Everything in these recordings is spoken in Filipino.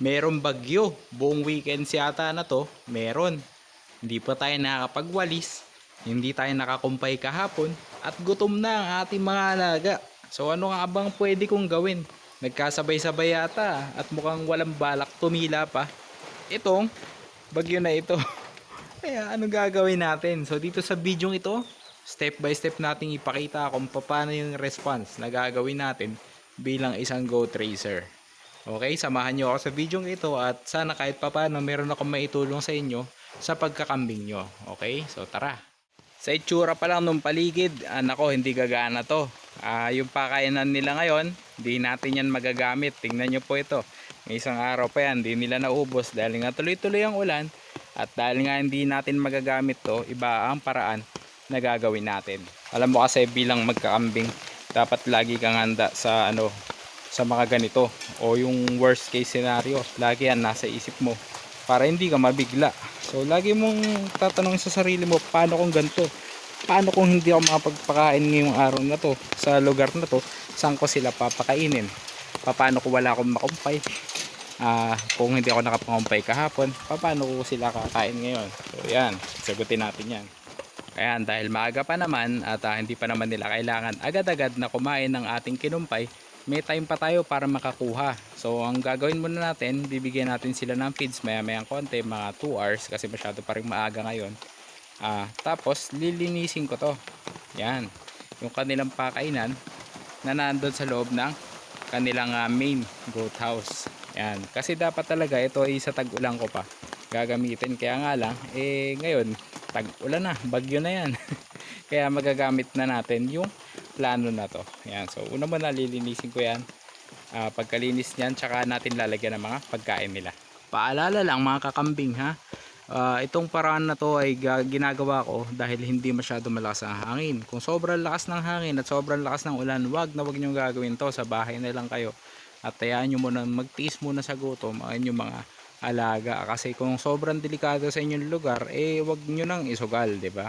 Meron bagyo. Buong weekend yata na to, meron. Hindi pa tayo nakakapagwalis, hindi tayo nakakumpay kahapon, at gutom na ang ating mga alaga. So ano nga bang pwede kong gawin? Nagkasabay-sabay yata at mukhang walang balak tumila pa. Itong bagyo na ito. Kaya anong gagawin natin? So dito sa video ito, step by step nating ipakita kung paano yung response na gagawin natin bilang isang goat racer. Okay, samahan nyo ako sa video ito at sana kahit papaano meron akong maitulong sa inyo sa pagkakambing nyo. Okay, so tara. Sa itsura pa lang ng paligid, nako hindi gagana to. Yung pakainan nila ngayon, di natin yan magagamit. Tingnan nyo po ito. May isang araw pa yan, di nila naubos dahil nga tuloy-tuloy ang ulan. At dahil nga hindi natin magagamit to, iba ang paraan na gagawin natin. Alam mo kasi bilang magkakambing, dapat lagi kang handa sa sa mga ganito o yung worst case scenario. Lagi yan nasa isip mo para hindi ka mabigla. So lagi mong tatanungin sa sarili mo, paano kung ganito? Paano kung hindi ako makapagpakain ngayong araw na to sa lugar na to? Saan ko sila papakainin? Paano kung wala akong makumpay? Kung hindi ako nakapangumpay kahapon, paano ko sila kakain ngayon? So yan, sagutin natin yan. Kaya dahil maaga pa naman at hindi pa naman nila kailangan agad-agad na kumain ng ating kinumpay, may time pa tayo para makakuha. So ang gagawin muna natin, bibigyan natin sila ng feeds maya-mayang konti, mga 2 hours kasi masyado pa rin maaga ngayon. Tapos lilinisin ko to. Yan, yung kanilang pakainan na nandun sa loob ng kanilang main goat house. Yan, kasi dapat talaga ito ay sa tag-ulan ko pa gagamitin, kaya nga lang ngayon tag-ulan na, bagyo na yan. Kaya magagamit na natin yung plano na to. Yan, so una muna lilinisin ko yan. Pagkalinis niyan, tsaka natin lalagyan ng mga pagkain nila. Paalala lang mga kakambing ha, itong paraan na to ay ginagawa ko dahil hindi masyado malakas ang hangin. Kung sobrang lakas ng hangin at sobrang lakas ng ulan, wag nyo gagawin to. Sa bahay na lang kayo at tayaan nyo muna magtiis muna sa gutom ang inyong mga alaga, kasi kung sobrang delikado sa inyong lugar, wag nyo nang isugal, di ba?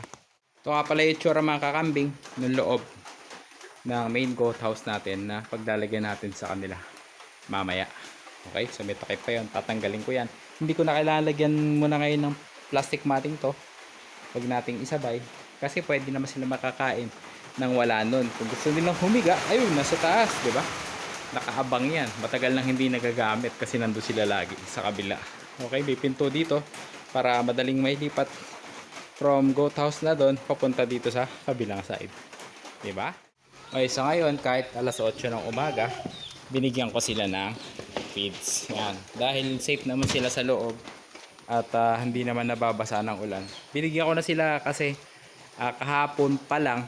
Ito nga pala yung tsura mga kakambing ng loob ng main goat house natin na paglalagyan natin sa kanila mamaya. Okay, so may takip pa yun, tatanggalin ko yan. Hindi ko na kailangan lagyan muna ngayon ng plastic matting to. Huwag nating isabay kasi pwede naman sila makakain nang wala nun. Kung gusto nilang humiga, ayun, nasa taas, di ba? Nakaabang yan, matagal nang hindi nagagamit kasi nandun sila lagi sa kabila. Okay, may pinto dito para madaling mailipat from goat house na doon papunta dito sa kabilang side, diba? Okay, so ngayon kahit alas 8 ng umaga, binigyan ko sila ng feeds. Yan, dahil safe naman sila sa loob at hindi naman nababasa ng ulan, binigyan ko na sila kasi kahapon pa lang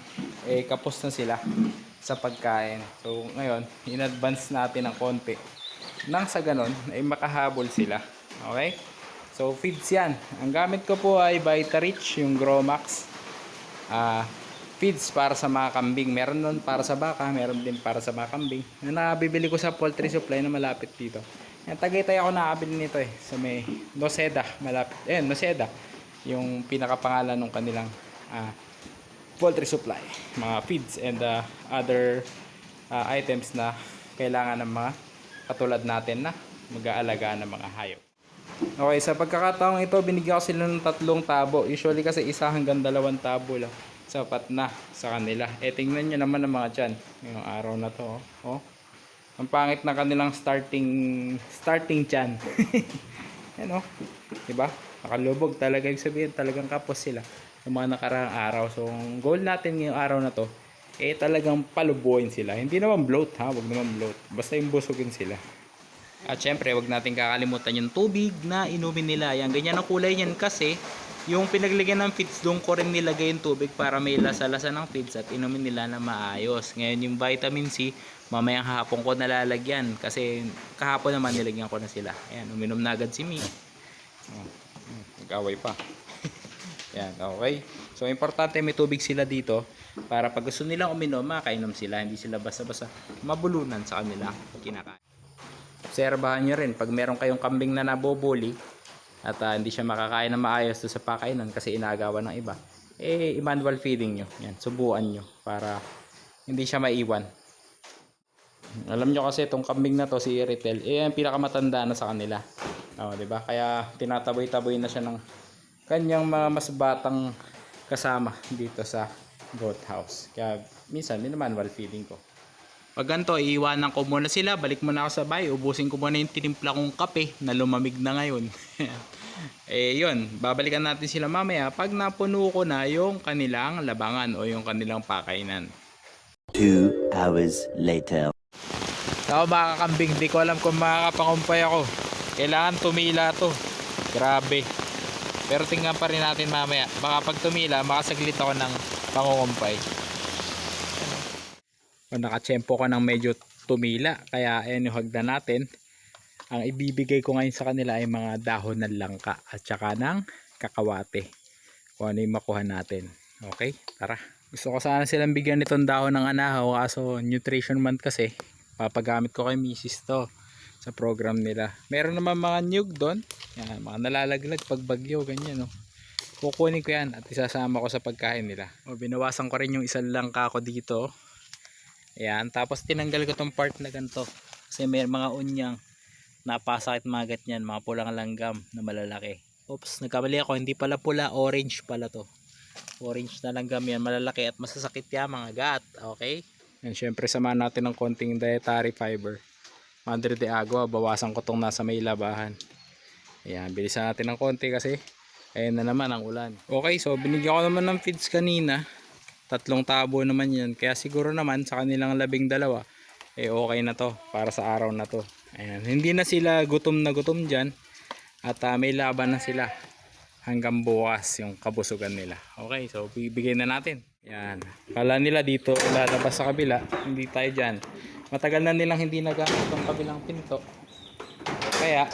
kapos na sila sa pagkain. So ngayon, in-advance natin ng konti nang sa ganon ay makahabol sila. Okay? So feeds yan. Ang gamit ko po ay Vitarich, yung Gromax. Feeds para sa mga kambing. Meron nun para sa baka, meron din para sa mga kambing. Na nabibili ko sa poultry supply na malapit dito. Yan, Tagaytay ako nakabili nito sa may Noceda, malapit. Noceda. Yung pinakapangalan ng kanilang poultry supply, mga feeds and other items na kailangan ng mga katulad natin na mag-aalaga ng mga hayop. Okay, sa pagkakataong ito, binigyan ko sila ng 3 tabo. Usually kasi 1 hanggang 2 tabo lang sapat na sa kanila. Tingnan nyo naman ang mga dyan ngayong araw na to. Ang pangit na kanilang starting tiyan. Yan diba? Nakalubog talaga, yung sabihin talagang kapos sila sa mga nakaraang araw. So ang goal natin ngayong araw na to talagang palubuin sila. Hindi naman bloat ha, wag naman bloat. Basta yung busugin sila. At syempre wag natin kakalimutan yung tubig na inumin nila. Yan, ganyan ang kulay niyan kasi yung pinaglagyan ng feeds, doon ko rin nilagay yung tubig para may lasa-lasa ng feeds at inumin nila na maayos. Ngayon yung vitamin C, mamayang hapon ko nalalagyan kasi kahapon naman nilagyan ko na sila. Ayan, uminom na agad si Mi. Nag-away pa. Yan, okay. So importante may tubig sila dito para pag gusto nilang uminom, makainom sila, hindi sila basta-basta mabulunan sa kanila kinakain. Obserbahan nyo rin pag meron kayong kambing na nabobuli at hindi siya makakain na maayos sa pakainan kasi inagawan ng iba, manual feeding nyo. Yan, subuan nyo para hindi siya maiwan. Alam nyo kasi itong kambing na to, si Iritel, ang pinakamatanda na sa kanila. Di ba? Kaya tinataboy-taboy na siya ng kanyang mga mas batang kasama dito sa goat house. Kaya minsan manual feeding ko. Pag ganito, iiwanan ko muna sila, balik muna ako sa bahay, ubusin ko muna yung tinimpla kong kape na lumamig na ngayon. Yun, babalikan natin sila mamaya pag napuno ko na yung kanilang labangan o yung kanilang pakainan. 2 hours later. Ako mga kambing, di ko alam kung makakapangumpay ako. Kailangan tumila to. Grabe. Pero tingnan pa rin natin mamaya. Baka pag tumila, makasaglit ako ng pangungumpay. Nakatsempo ko ng medyo tumila. Kaya ayan yung hagdan natin. Ang ibibigay ko ngayon sa kanila ay mga dahon ng langka at saka ng kakawate. Kung ano yung makuha natin. Okay, tara. Gusto ko sana silang bigyan nitong dahon ng anahaw. Kaso nutrition month kasi. Papagamit ko kay misis to sa program nila. Meron naman mga niyog doon. Yan, mga nalalaglag pag bagyo, ganyan. No? Kukunin ko yan at isasama ko sa pagkain nila. Binawasan ko rin yung isang langka ko dito. Ayan, tapos tinanggal ko tong part na ganito. Kasi may mga unyang napasakit magat niyan, mga pulang langgam na malalaki. Oops, nagkamali ako. Hindi pala pula, orange pala to. Orange na langgam yan, malalaki at masasakit yan mga gat. Okay? Yan, syempre samahan natin ng konting dietary fiber. Madre de agua, bawasan ko tong nasa may labahan. Ayan, bilisan natin ng konti kasi ayan na naman ang ulan. Okay, so binigyan ko naman ng feeds kanina. 3 tabo naman yan. Kaya siguro naman sa kanilang 12, okay na to para sa araw na to. Ayan, hindi na sila gutom na gutom dyan. At may laban na sila hanggang bukas yung kabusugan nila. Okay, so bibigyan na natin. Yan. Kala nila dito lalabas sa kabila. Hindi tayo dyan. Matagal na nilang hindi nagamit itong kabilang pinto. Kaya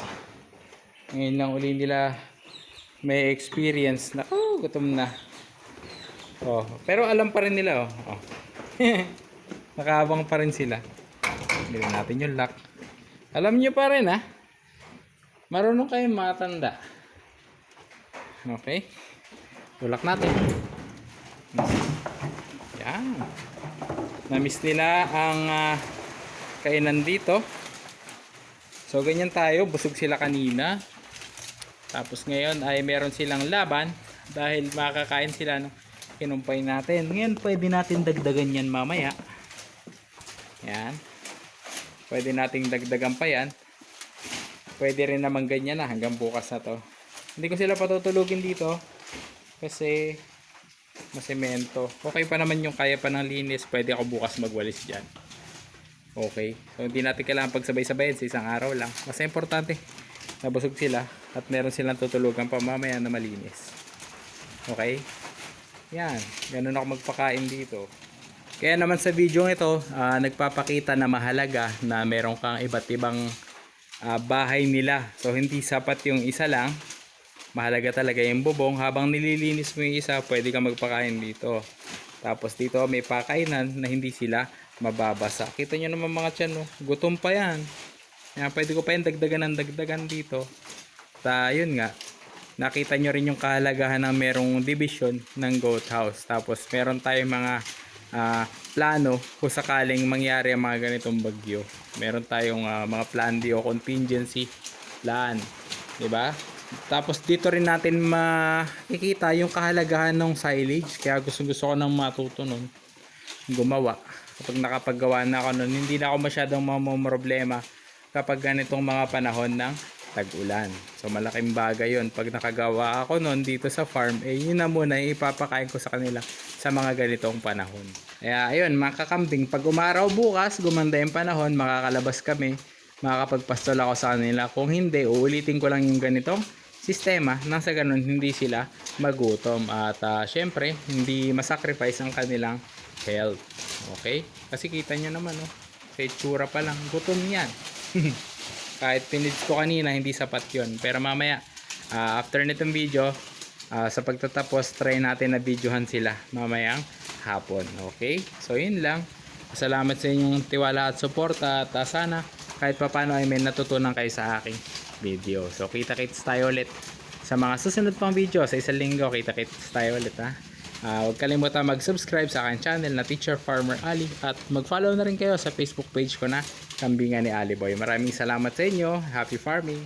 ngayon lang uli nila may experience na gutom na. Pero alam pa rin nila. Nakaabang pa rin sila. Bilhin natin yung lock. Alam nyo pa rin marunong kayong matanda. Okay. Tulak natin. Yan. Namiss nila ang kainan dito. So ganyan tayo. Busog sila kanina. Tapos ngayon ay meron silang laban. Dahil makakain sila ng kinumpay natin. Ngayon pwede natin dagdagan yan mamaya. Yan. Pwede nating dagdagan pa yan. Pwede rin naman ganyan na hanggang bukas na to. Hindi ko sila patutulugin dito. Kasi masemento. Okay pa naman yung kaya pa ng linis. Pwede ako bukas magwalis dyan. Okay. So hindi natin kailangan pagsabay-sabayin sa isang araw lang. Mas importante nabusog sila at meron silang tutulugan pa mamaya na malinis. Okay. Yan. Ganun ako magpakain dito. Kaya naman sa video ito, nagpapakita na mahalaga na meron kang iba't ibang bahay nila. So hindi sapat yung isa lang. Mahalaga talaga yung bubong. Habang nililinis mo yung isa, pwede kang magpakain dito. Tapos dito may pakainan na hindi sila mababasa. Kita nyo naman mga tiyan, no? Gutom pa yan. Yan, pwede ko pa yung dagdagan ng dagdagan dito. Yun nga. Nakita nyo rin yung kahalagahan ng merong division ng goat house. Tapos meron tayong mga plano kung sakaling mangyari ang mga ganitong bagyo. Meron tayong mga plan D o contingency plan. Diba? Tapos dito rin natin makikita yung kahalagahan ng silage. Kaya gusto ko nang matuto nun gumawa. Kapag nakapaggawa na ako nun, hindi na ako masyadong problema kapag ganitong mga panahon ng tag-ulan. So malaking bagay yun. Pag nakagawa ako nun dito sa farm, yun na muna yung ipapakain ko sa kanila sa mga ganitong panahon. Kaya ayun, mga kakambing, pag umaraw bukas, gumanda yung panahon, makakalabas kami, makakapagpastol ako sa kanila. Kung hindi, uulitin ko lang yung ganitong sistema nang sa ganun hindi sila magutom at syempre hindi masacrifice ang kanilang health. Okay? Kasi kita nyo naman sa itsura pa lang gutom yan. Kahit pinids ko kanina hindi sapat yun. Pero mamaya after nitong video sa pagtatapos try natin na videohan sila mamayang hapon. Okay? So yun lang. Salamat sa inyong tiwala at suporta at sana kahit papano ay may natutunan kayo sa aking video. So kita-kits tayo ulit sa mga susunod pang video. Sa isang linggo kita-kits tayo ulit Huwag kalimutan mag-subscribe sa akin channel na Teacher Farmer Ali at mag-follow na rin kayo sa Facebook page ko na Kambingan ni Ali Boy. Maraming salamat sa inyo. Happy farming!